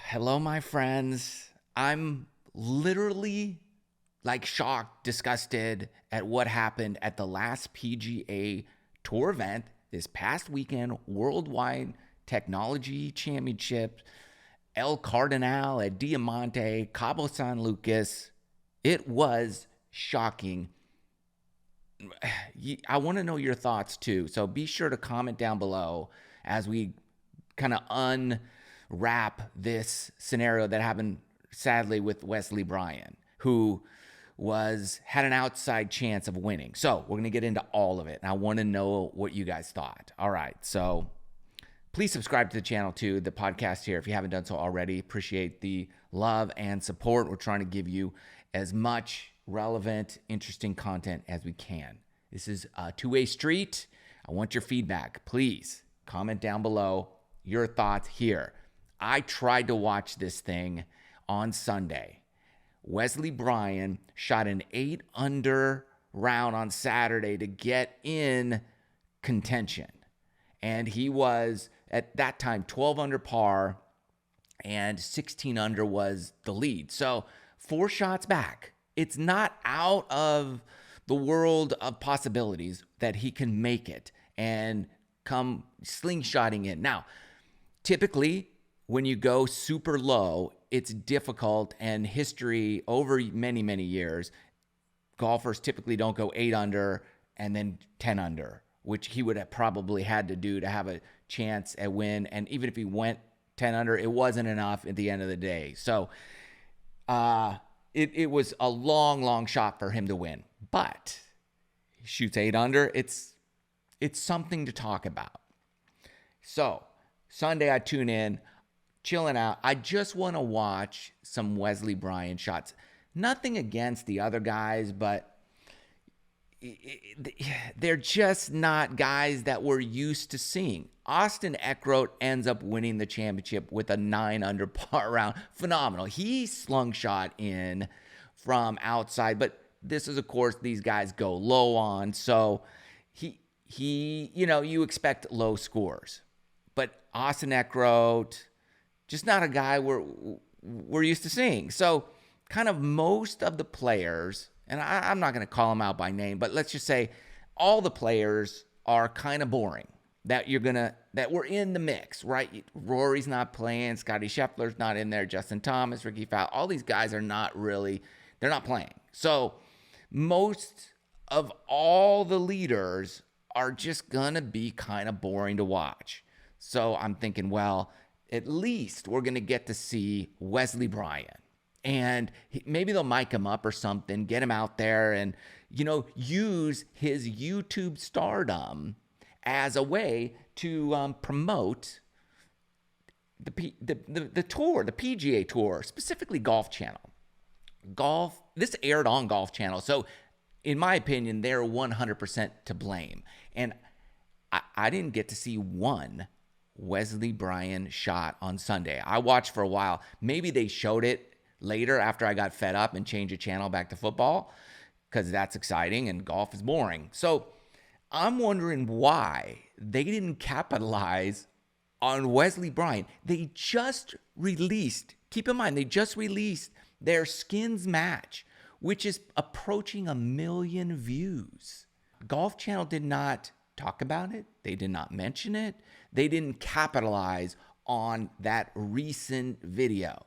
Hello, my friends. I'm literally shocked, disgusted at what happened at the last PGA Tour event this past weekend, Worldwide Technology Championship, El Cardinal at Diamante, Cabo San Lucas. It was shocking. I want to know your thoughts too. So be sure to comment down below as we kind of unwrap this scenario that happened sadly with Wesley Bryan, who had an outside chance of winning. So we're going to get into all of it. And I want to know what you guys thought. All right. So please subscribe to the channel too, the podcast here, if you haven't done so already. Appreciate the love and support. We're trying to give you as much relevant, interesting content as we can. This is a two-way street. I want your feedback. Please comment down below your thoughts here. I tried to watch this thing on Sunday. Wesley Bryan shot an 8-under round on Saturday to get in contention. And he was, at that time, 12 under par, and 16 under was the lead. So 4 shots back. It's not out of the world of possibilities that he can make it and come slingshotting in. Now, typically, when you go super low, it's difficult, and history over many, many years, golfers typically don't go 8 under and then 10 under, which he would have probably had to do to have a chance at win. And even if he went 10 under, it wasn't enough at the end of the day. So it was a long, long shot for him to win. But he shoots 8 under. It's something to talk about. So Sunday I tune in, chilling out. I just want to watch some Wesley Bryan shots. Nothing against the other guys, but they're just not guys that we're used to seeing. Austin Eckroat ends up winning the championship with a 9 under par round. Phenomenal. He slung shot in from outside, but this is, of course, these guys go low on. So he you expect low scores. But Austin Eckroat, just not a guy we're used to seeing. So kind of most of the players, and I'm not going to call them out by name, but let's just say all the players are kind of boring. That we're in the mix, right? Rory's not playing, Scotty Scheffler's not in there, Justin Thomas, Ricky Fowler, all these guys are they're not playing. So most of all the leaders are just gonna be kind of boring to watch. So I'm thinking, well, at least we're gonna get to see Wesley Bryan. And maybe they'll mic him up or something, get him out there and, use his YouTube stardom as a way to promote the tour, the PGA Tour, specifically Golf Channel. This aired on Golf Channel, so in my opinion, they're 100% to blame. And I didn't get to see one Wesley Bryan shot on Sunday. I watched for a while. Maybe they showed it later after I got fed up and changed the channel back to football, because that's exciting and golf is boring. So I'm wondering why they didn't capitalize on Wesley Bryan. They just released, keep in mind, they just released their skins match, which is approaching 1 million views. Golf Channel did not talk about it. They did not mention it. They didn't capitalize on that recent video.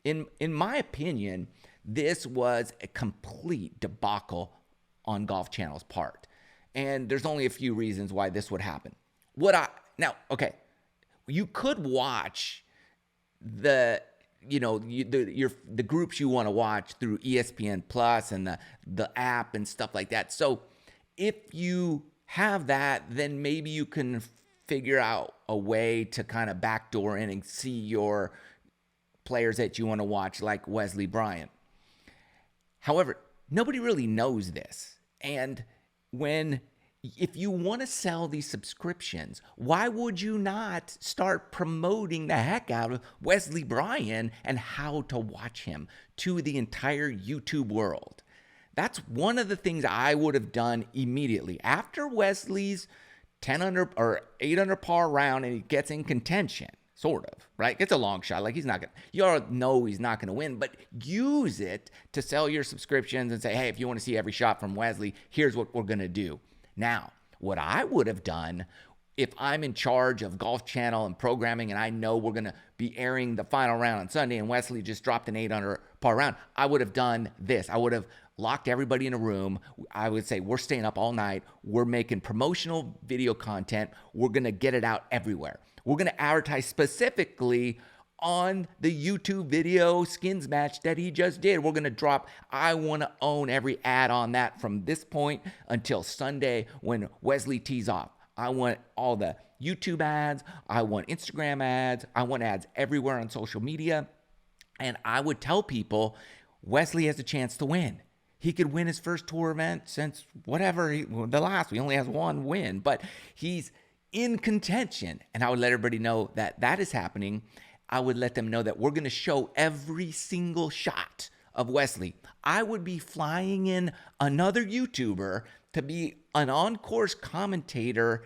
In my opinion, this was a complete debacle on Golf Channel's part. And there's only a few reasons why this would happen. You could watch the groups you want to watch through ESPN Plus and the app and stuff like that. So if you have that, then maybe you can figure out a way to kind of backdoor in and see your players that you want to watch, like Wesley Bryan. However, nobody really knows this. And if you want to sell these subscriptions, why would you not start promoting the heck out of Wesley Bryan and how to watch him to the entire YouTube world? That's one of the things I would have done immediately. After Wesley's 10 under or 8 under par round and he gets in contention. sort of, right? It's a long shot. Like you all know he's not gonna win, but use it to sell your subscriptions and say, hey, if you want to see every shot from Wesley, here's what we're gonna do. Now, what I would have done if I'm in charge of Golf Channel and programming and I know we're gonna be airing the final round on Sunday and Wesley just dropped an 8 under par round, I would have done this. I would have locked everybody in a room. I would say, we're staying up all night. We're making promotional video content. We're gonna get it out everywhere. We're going to advertise specifically on the YouTube video skins match that he just did. We're going to drop, I want to own every ad on that from this point until Sunday when Wesley tees off. I want all the YouTube ads. I want Instagram ads. I want ads everywhere on social media. And I would tell people, Wesley has a chance to win. He could win his first tour event since whatever, he only has one win, but he's in contention. And I would let everybody know that that is happening. I would let them know that we're going to show every single shot of Wesley. I would be flying in another YouTuber to be an on-course commentator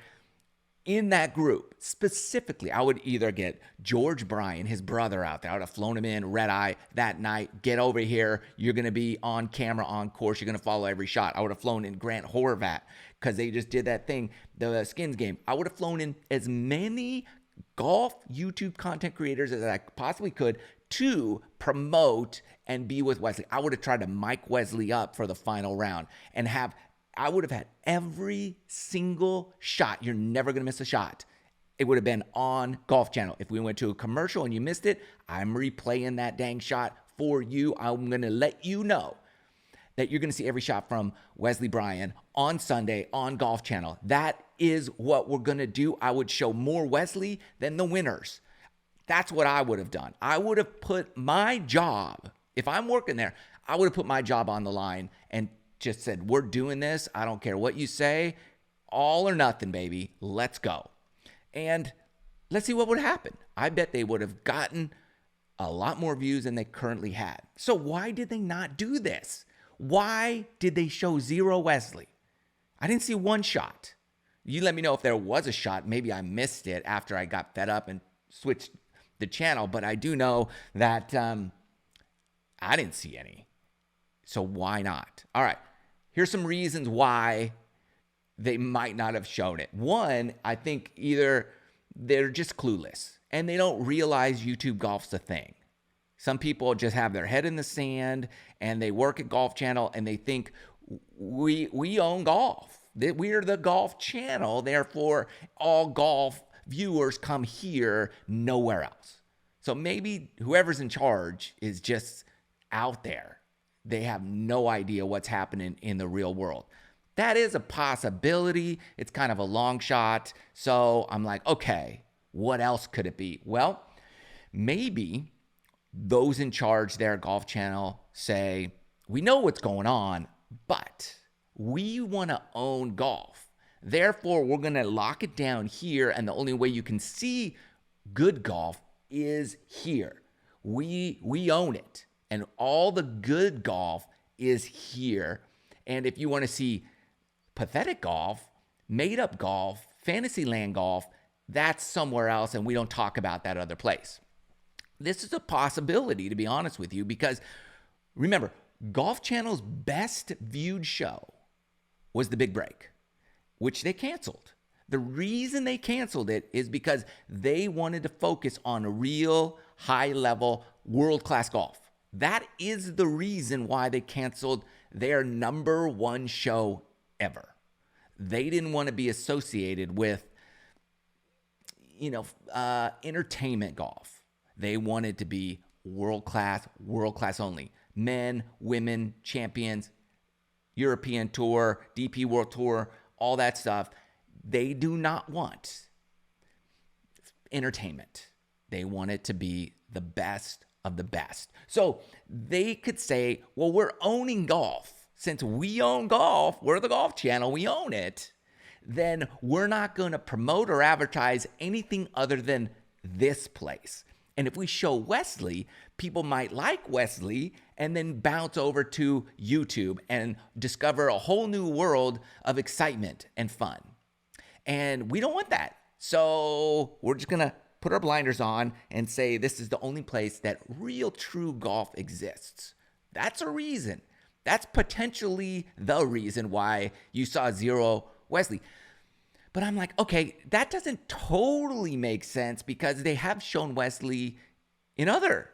in that group. Specifically, I would either get George Bryan, his brother, out there. I would have flown him in red eye that night. Get over here. You're going to be on camera, on course. You're going to follow every shot. I would have flown in Grant Horvat because they just did that thing, the skins game. I would have flown in as many golf YouTube content creators as I possibly could to promote and be with Wesley. I would have tried to mic Wesley up for the final round and I would have had every single shot. You're never going to miss a shot. It would have been on Golf Channel. If we went to a commercial and you missed it, I'm replaying that dang shot for you. I'm going to let you know that you're going to see every shot from Wesley Bryan on Sunday on Golf Channel. That is what we're going to do. I would show more Wesley than the winners. That's what I would have done. I would have put my job, if I'm working there, I would have put my job on the line and just said, we're doing this. I don't care what you say. All or nothing, baby. Let's go. And let's see what would happen. I bet they would have gotten a lot more views than they currently had. So why did they not do this? Why did they show zero Wesley? I didn't see one shot. You let me know if there was a shot. Maybe I missed it after I got fed up and switched the channel. But I do know that I didn't see any. So why not? All right. Here's some reasons why they might not have shown it. One, I think either they're just clueless and they don't realize YouTube golf's a thing. Some people just have their head in the sand and they work at Golf Channel and they think we own golf. That we're the Golf Channel. Therefore, all golf viewers come here, nowhere else. So maybe whoever's in charge is just out there. They have no idea what's happening in the real world. That is a possibility. It's kind of a long shot. So I'm like, okay, what else could it be? Well, maybe those in charge there at Golf Channel say, we know what's going on, but we want to own golf. Therefore, we're going to lock it down here. And the only way you can see good golf is here. We own it. And all the good golf is here. And if you want to see pathetic golf, made up golf, Fantasyland golf, that's somewhere else. And we don't talk about that other place. This is a possibility, to be honest with you, because remember, Golf Channel's best viewed show was The Big Break, which they canceled. The reason they canceled it is because they wanted to focus on real high-level world-class golf. That is the reason why they canceled their number one show ever. They didn't want to be associated with, entertainment golf. They wanted to be world-class only. Men, women, champions, European Tour, DP World Tour, all that stuff. They do not want entertainment. They want it to be the best of the best. So they could say, well, we're owning golf. Since we own golf, we're the Golf Channel, we own it, then we're not going to promote or advertise anything other than this place. And if we show Wesley, people might like Wesley and then bounce over to YouTube and discover a whole new world of excitement and fun. And we don't want that. So we're just going to put our blinders on and say this is the only place that real true golf exists. That's a reason. That's potentially the reason why you saw zero Wesley. But I'm like, okay, that doesn't totally make sense because they have shown Wesley in other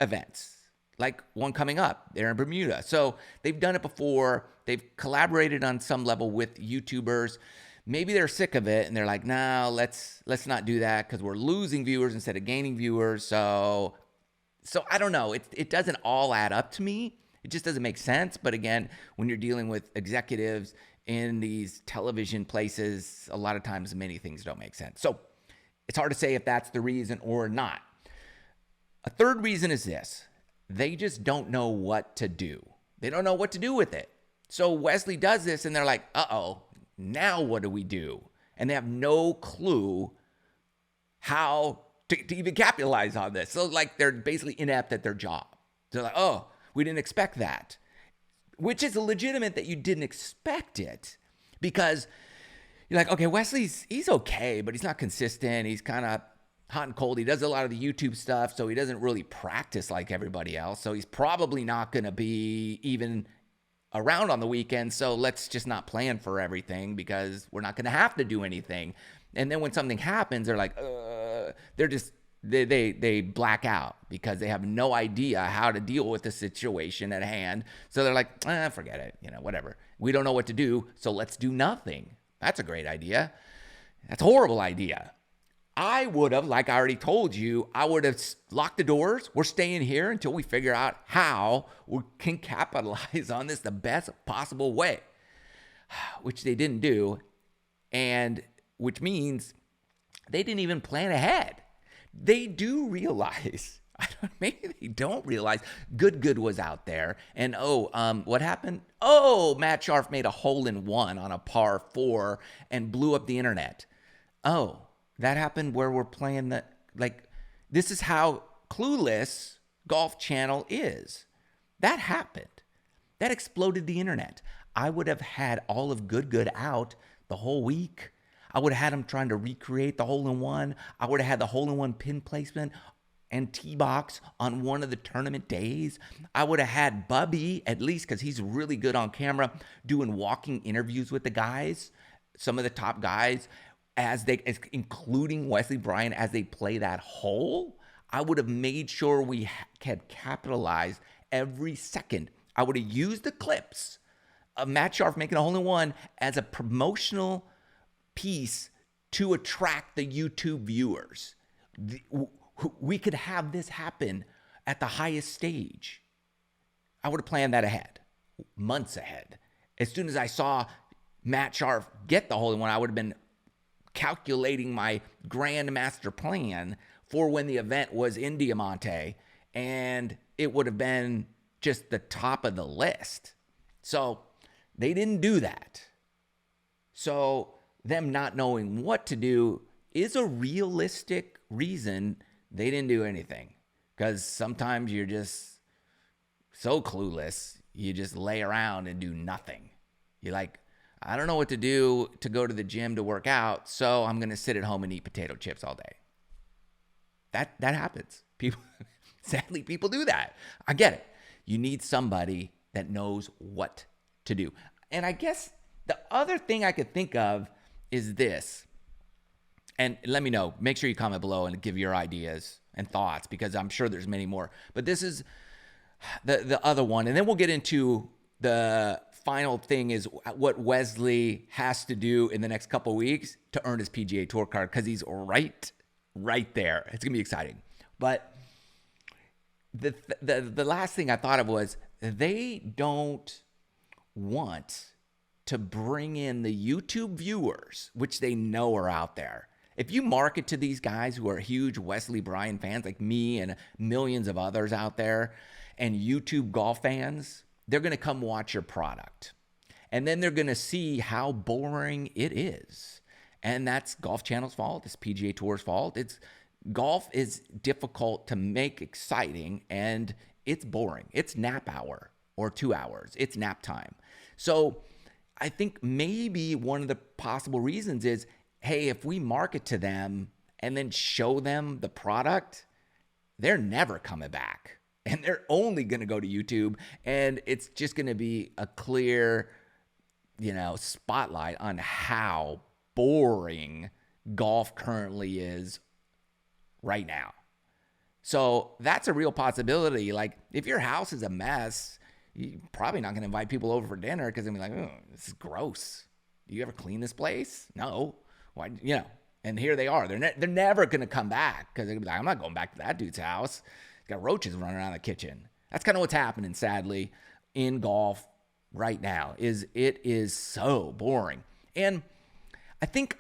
events, like one coming up there in Bermuda. So they've done it before. They've collaborated on some level with YouTubers. Maybe they're sick of it and they're like, no, let's not do that because we're losing viewers instead of gaining viewers. So I don't know. It doesn't all add up to me. It just doesn't make sense. But again, when you're dealing with executives in these television places, a lot of times many things don't make sense. So it's hard to say if that's the reason or not. A third reason is this. They just don't know what to do. They don't know what to do with it. So Wesley does this and they're like, uh-oh, now what do we do? And they have no clue how to even capitalize on this. So like they're basically inept at their job. They're like, oh, we didn't expect that. Which is legitimate that you didn't expect it because you're like, okay, he's okay, but he's not consistent. He's kind of hot and cold. He does a lot of the YouTube stuff, so he doesn't really practice like everybody else. So he's probably not going to be even around on the weekend. So let's just not plan for everything because we're not going to have to do anything. And then when something happens, they're like, they black out because they have no idea how to deal with the situation at hand. So they're like, forget it, whatever. We don't know what to do, so let's do nothing. That's a great idea. That's a horrible idea. I would have, like I already told you, I would have locked the doors. We're staying here until we figure out how we can capitalize on this the best possible way, which they didn't do, and which means they didn't even plan ahead. They do realize, maybe they don't realize, Good was out there. And what happened? Oh, Matt Sharf made a hole-in-one on a par 4 and blew up the internet. Oh, that happened where we're playing this is how clueless Golf Channel is. That happened. That exploded the internet. I would have had all of Good out the whole week. I would have had him trying to recreate the hole-in-one. I would have had the hole-in-one pin placement and tee box on one of the tournament days. I would have had Bubby, at least because he's really good on camera, doing walking interviews with the guys, some of the top guys, including Wesley Bryan, as they play that hole. I would have made sure we had capitalized every second. I would have used the clips of Matt Sharf making a hole-in-one as a promotional piece to attract the YouTube viewers. We could have this happen at the highest stage. I would have planned that ahead, months ahead. As soon as I saw Matt Sharf get the hole-in-one, I would have been calculating my grand master plan for when the event was in Diamante, and it would have been just the top of the list. So they didn't do that. So them not knowing what to do is a realistic reason they didn't do anything. Because sometimes you're just so clueless, you just lay around and do nothing. You're like, I don't know what to do to go to the gym to work out, so I'm going to sit at home and eat potato chips all day. That happens. Sadly, people do that. I get it. You need somebody that knows what to do. And I guess the other thing I could think of is this, and let me know. Make sure you comment below and give your ideas and thoughts because I'm sure there's many more. But this is the other one, and then we'll get into the final thing is what Wesley has to do in the next couple of weeks to earn his PGA Tour card because he's right there. It's gonna be exciting. But the last thing I thought of was they don't want to bring in the YouTube viewers, which they know are out there. If you market to these guys who are huge Wesley Bryan fans like me and millions of others out there and YouTube golf fans, they're going to come watch your product. And then they're going to see how boring it is. And that's Golf Channel's fault. It's PGA Tour's fault. Golf is difficult to make exciting and it's boring. It's nap hour or 2 hours. It's nap time. So I think maybe one of the possible reasons is, hey, if we market to them and then show them the product, they're never coming back. And they're only going to go to YouTube, and it's just going to be a clear, spotlight on how boring golf currently is right now. So that's a real possibility. Like, if your house is a mess, you're probably not going to invite people over for dinner because they'll be like, oh, this is gross. Do you ever clean this place? No. Why? And here they are. They're never going to come back because they'll be like, I'm not going back to that dude's house. He's got roaches running around the kitchen. That's kind of what's happening, sadly, in golf right now. It is so boring. And I think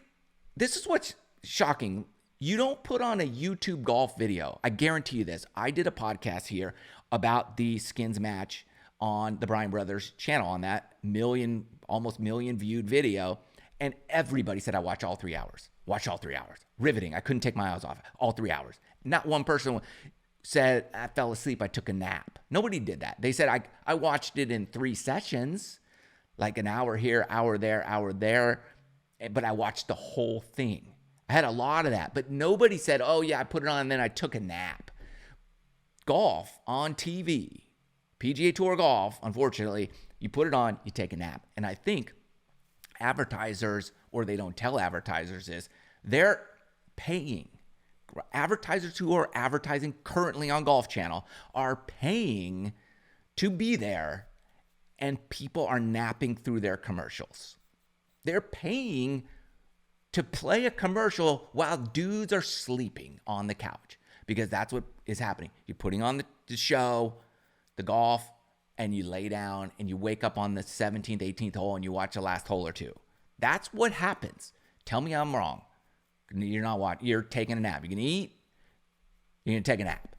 this is what's shocking. You don't put on a YouTube golf video. I guarantee you this. I did a podcast here about the skins match on the Bryan Brothers channel, on that almost million viewed video. And everybody said I watch all 3 hours. Watch all 3 hours. Riveting. I couldn't take my eyes off it. All 3 hours. Not one person said, I fell asleep, I took a nap. Nobody did that. They said, I watched it in 3 sessions, like an hour here, hour there, but I watched the whole thing. I had a lot of that, but nobody said, oh yeah, I put it on and then I took a nap. Golf on TV, PGA Tour golf, unfortunately, you put it on, you take a nap. And I think advertisers, or they don't tell advertisers this, they're paying. Advertisers who are advertising currently on Golf Channel are paying to be there, and people are napping through their commercials. They're paying to play a commercial while dudes are sleeping on the couch, because that's what is happening. You're putting on the show, the golf, and you lay down and you wake up on the 17th, 18th hole and you watch the last hole or two. That's what happens. Tell me I'm wrong. You're not watching. You're taking a nap. You're going to eat. You're going to take a nap.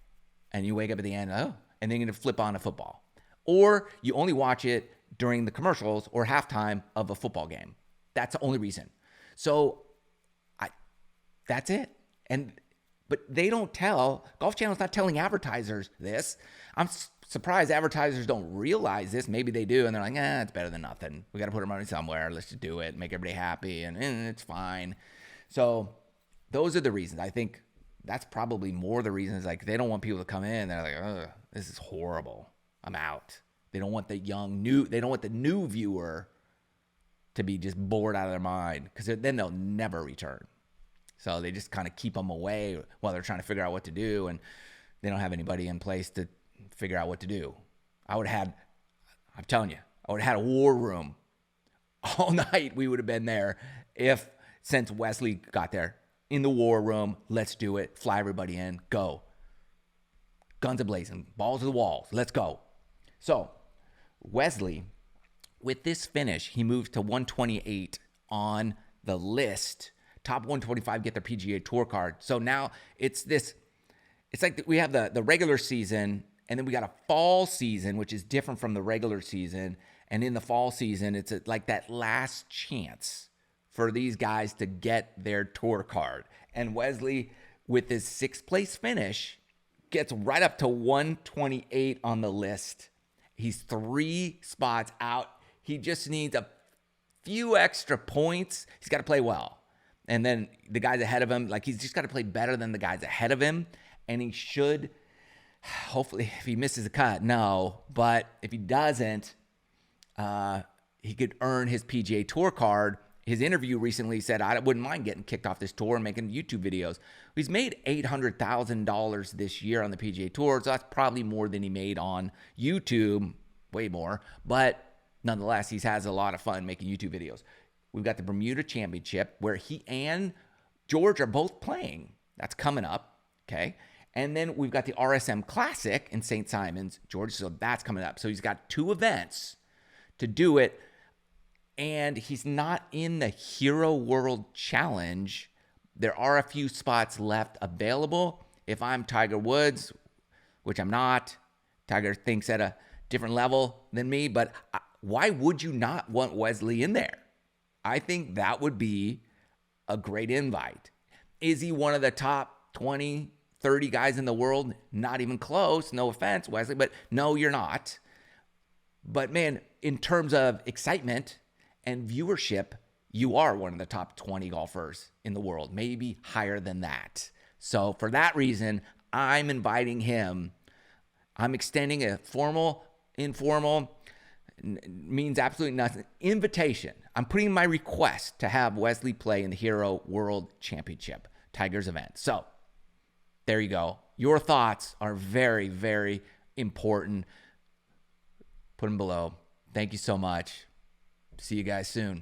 And you wake up at the end, and then you're going to flip on a football. Or you only watch it during the commercials or halftime of a football game. That's the only reason. So that's it. But they don't tell, Golf Channel's not telling advertisers this. I'm surprised advertisers don't realize this. Maybe they do, and they're like, it's better than nothing. We got to put our money somewhere. Let's just do it, make everybody happy, and it's fine. So those are the reasons. I think that's probably more the reasons. Like, they don't want people to come in. They're like, this is horrible. I'm out. They don't want the new viewer to be just bored out of their mind, because then they'll never return. So they just kind of keep them away while they're trying to figure out what to do, and they don't have anybody in place to figure out what to do. I'm telling you, I would have had a war room all night. We would have been there since Wesley got there. In the war room, let's do it. Fly everybody in. Go. Guns a-blazing. Balls to the walls. Let's go. So Wesley, with this finish, he moves to 128 on the list. Top 125 get their PGA Tour card. So now it's like we have the regular season, and then we got a fall season, which is different from the regular season. And in the fall season, it's like that last chance for these guys to get their tour card. And Wesley, with his 6th place finish, gets right up to 128 on the list. He's 3 spots out. He just needs a few extra points. He's got to play well. And then the guys ahead of him, like, he's just got to play better than the guys ahead of him. And he should, hopefully, if he misses a cut, no. But if he doesn't, he could earn his PGA Tour card. His interview recently said, I wouldn't mind getting kicked off this tour and making YouTube videos. He's made $800,000 this year on the PGA Tour, so that's probably more than he made on YouTube, way more. But nonetheless, he has a lot of fun making YouTube videos. We've got the Bermuda Championship, where he and George are both playing. That's coming up, okay? And then we've got the RSM Classic in St. Simons, Georgia, so that's coming up. So he's got 2 events to do it. And he's not in the Hero World Challenge. There are a few spots left available. If I'm Tiger Woods, which I'm not, Tiger thinks at a different level than me, but why would you not want Wesley in there? I think that would be a great invite. Is he one of the top 20, 30 guys in the world? Not even close. No offense, Wesley, but no, you're not. But man, in terms of excitement and viewership, you are one of the top 20 golfers in the world, maybe higher than that. So for that reason, I'm inviting him. I'm extending a formal, informal, means absolutely nothing, invitation. I'm putting my request to have Wesley play in the Hero World Championship, Tiger's event. So there you go. Your thoughts are very, very important. Put them below. Thank you so much. See you guys soon.